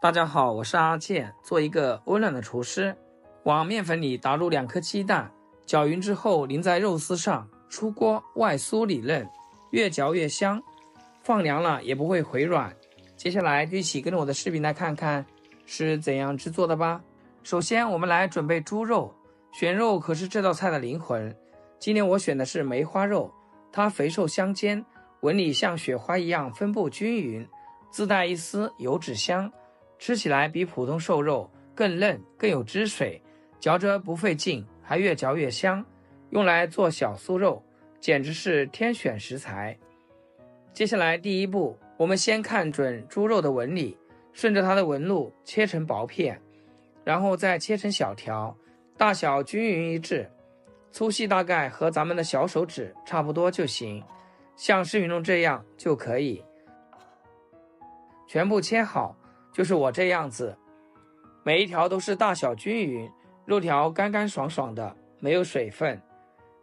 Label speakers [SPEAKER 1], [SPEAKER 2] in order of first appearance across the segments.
[SPEAKER 1] 大家好，我是阿健，做一个温暖的厨师。往面粉里打入2颗鸡蛋，搅匀之后淋在肉丝上，出锅外酥里嫩，越嚼越香。放凉了也不会回软。接下来就一起跟着我的视频来看看是怎样制作的吧。首先我们来准备猪肉，选肉可是这道菜的灵魂。今天我选的是梅花肉，它肥瘦相间，纹理像雪花一样分布均匀，自带一丝油脂香，吃起来比普通瘦肉更嫩更有汁水，嚼着不费劲，还越嚼越香，用来做小酥肉简直是天选食材。接下来第一步，我们先看准猪肉的纹理，顺着它的纹路切成薄片，然后再切成小条，大小均匀一致，粗细大概和咱们的小手指差不多就行，像视频中这样就可以。全部切好，就是我这样子，每一条都是大小均匀，肉条干干爽爽的，没有水分，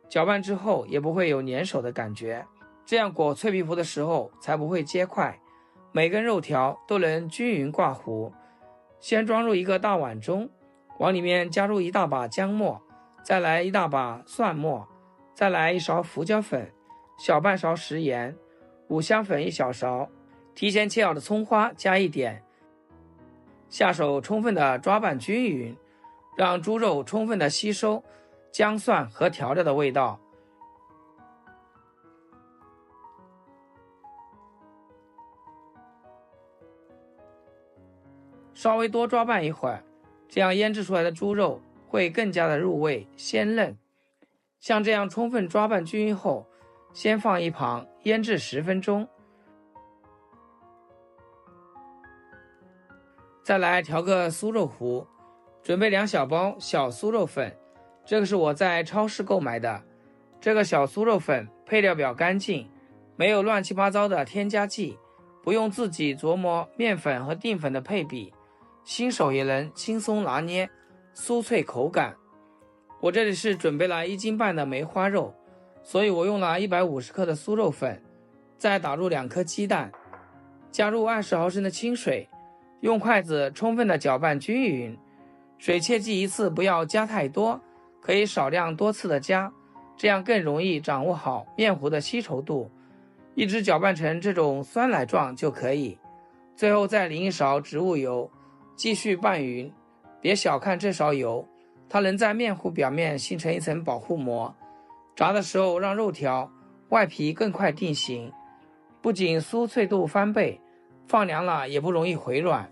[SPEAKER 1] 搅拌之后也不会有粘手的感觉，这样裹脆皮糊的时候才不会结块，每根肉条都能均匀挂糊。先装入一个大碗中，往里面加入1大把姜末，再来1大把蒜末，再来1勺胡椒粉，小半勺食盐，五香粉1小勺，提前切好的葱花加一点，下手充分的抓拌均匀，让猪肉充分的吸收姜蒜和调料的味道。稍微多抓拌一会儿，这样腌制出来的猪肉会更加的入味鲜嫩。像这样充分抓拌均匀后，先放一旁腌制10分钟。再来调个酥肉糊，准备2小包小酥肉粉，这个是我在超市购买的。这个小酥肉粉配料表干净，没有乱七八糟的添加剂，不用自己琢磨面粉和淀粉的配比，新手也能轻松拿捏酥脆口感。我这里是准备了1斤半的梅花肉，所以我用了150克的酥肉粉，再打入2颗鸡蛋，加入20毫升的清水，用筷子充分的搅拌均匀，水切记一次不要加太多，可以少量多次的加，这样更容易掌握好面糊的稀稠度，一直搅拌成这种酸奶状就可以。最后再淋1勺植物油，继续拌匀。别小看这勺油，它能在面糊表面形成一层保护膜，炸的时候让肉条外皮更快定型，不仅酥脆度翻倍，放凉了也不容易回软，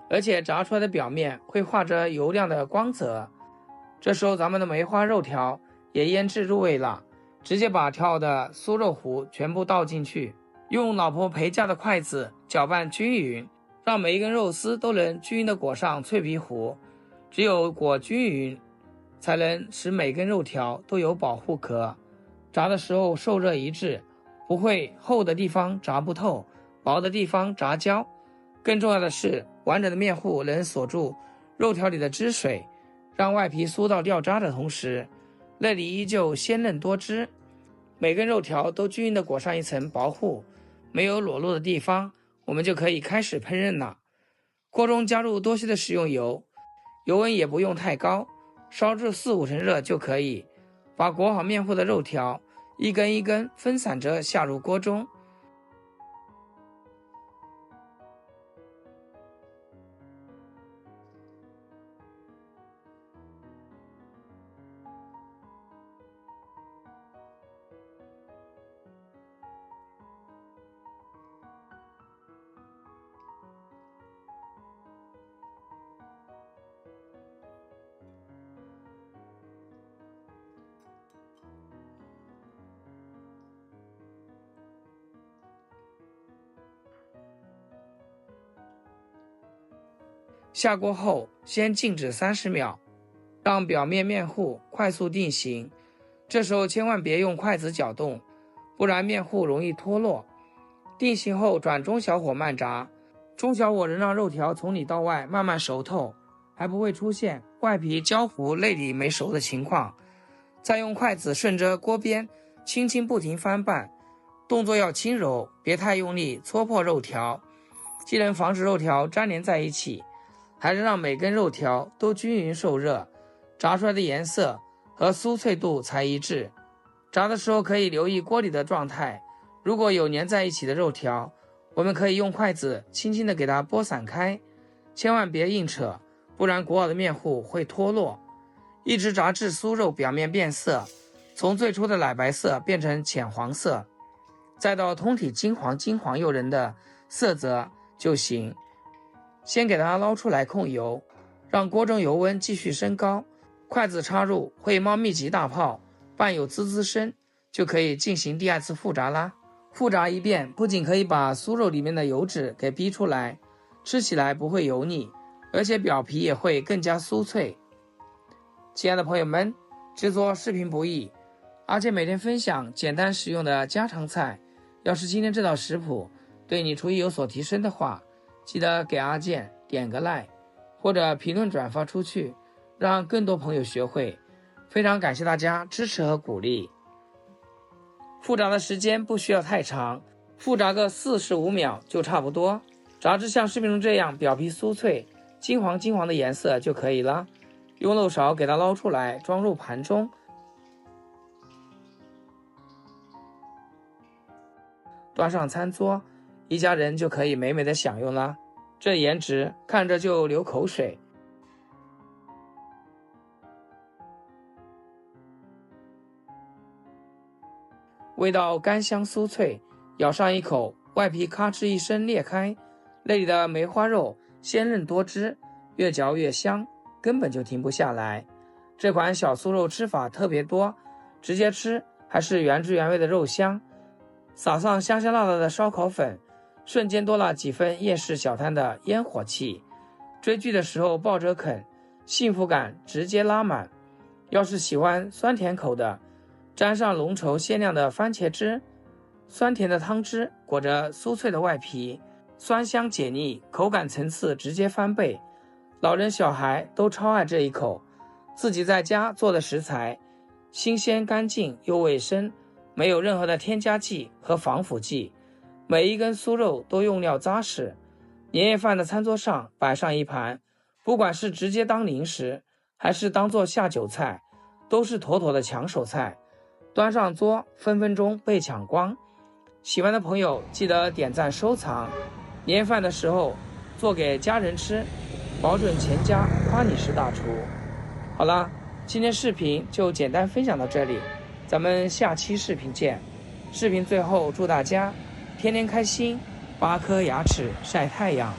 [SPEAKER 1] 而且炸出来的表面会画着油亮的光泽。这时候咱们的梅花肉条也腌制入味了，直接把调好的酥肉糊全部倒进去，用老婆陪嫁的筷子搅拌均匀，让每一根肉丝都能均匀地裹上脆皮糊。只有裹均匀，才能使每根肉条都有保护壳，炸的时候受热一致，不会厚的地方炸不透，薄的地方炸焦。更重要的是，完整的面糊能锁住肉条里的汁水，让外皮酥到掉渣的同时，内里依旧鲜嫩多汁。每根肉条都均匀地裹上一层薄糊，没有裸露的地方，我们就可以开始烹饪了。锅中加入多些的食用油，油温也不用太高，烧至4-5成热就可以。把裹好面糊的肉条一根一根分散着下入锅中。下锅后先静止30秒，让表面面糊快速定型。这时候千万别用筷子搅动，不然面糊容易脱落。定型后转中小火慢炸，中小火能让肉条从里到外慢慢熟透，还不会出现外皮焦糊内里没熟的情况。再用筷子顺着锅边轻轻不停翻拌，动作要轻柔，别太用力戳破肉条。既能防止肉条粘连在一起，还能让每根肉条都均匀受热，炸出来的颜色和酥脆度才一致。炸的时候可以留意锅里的状态，如果有粘在一起的肉条，我们可以用筷子轻轻地给它拨散开，千万别硬扯，不然裹好的面糊会脱落。一直炸至酥肉表面变色，从最初的奶白色变成浅黄色，再到通体金黄诱人的色泽就行。先给它捞出来控油，让锅中油温继续升高，筷子插入会冒密集大泡，伴有滋滋声，就可以进行第二次复炸啦。复炸一遍不仅可以把酥肉里面的油脂给逼出来，吃起来不会油腻，而且表皮也会更加酥脆。亲爱的朋友们，制作视频不易，而且每天分享简单实用的家常菜。要是今天这道食谱对你厨艺有所提升的话，记得给阿健点个 like， 或者评论转发出去，让更多朋友学会。非常感谢大家支持和鼓励。复炸的时间不需要太长，复炸个45秒就差不多，炸至像视频中这样表皮酥脆、金黄的颜色就可以了。用漏勺给它捞出来，装入盘中，端上餐桌，一家人就可以美美的享用了。这颜值看着就流口水。味道干香酥脆，咬上一口，外皮咔哧一声裂开，内里的梅花肉鲜嫩多汁，越嚼越香，根本就停不下来。这款小酥肉吃法特别多，直接吃还是原汁原味的肉香，撒上香香辣辣的烧烤粉，瞬间多了几分夜市小摊的烟火气。追剧的时候抱着啃，幸福感直接拉满。要是喜欢酸甜口的，沾上浓稠鲜亮的番茄汁，酸甜的汤汁裹着酥脆的外皮，酸香解腻，口感层次直接翻倍。老人小孩都超爱这一口。自己在家做的食材，新鲜干净又卫生，没有任何的添加剂和防腐剂，每一根酥肉都用料扎实。年夜饭的餐桌上摆上一盘，不管是直接当零食，还是当做下酒菜，都是妥妥的抢手菜。端上桌，分分钟被抢光。喜欢的朋友记得点赞收藏。年夜饭的时候做给家人吃，保准全家夸你是大厨。好了，今天视频就简单分享到这里，咱们下期视频见。视频最后祝大家天天开心，8颗牙齿晒太阳。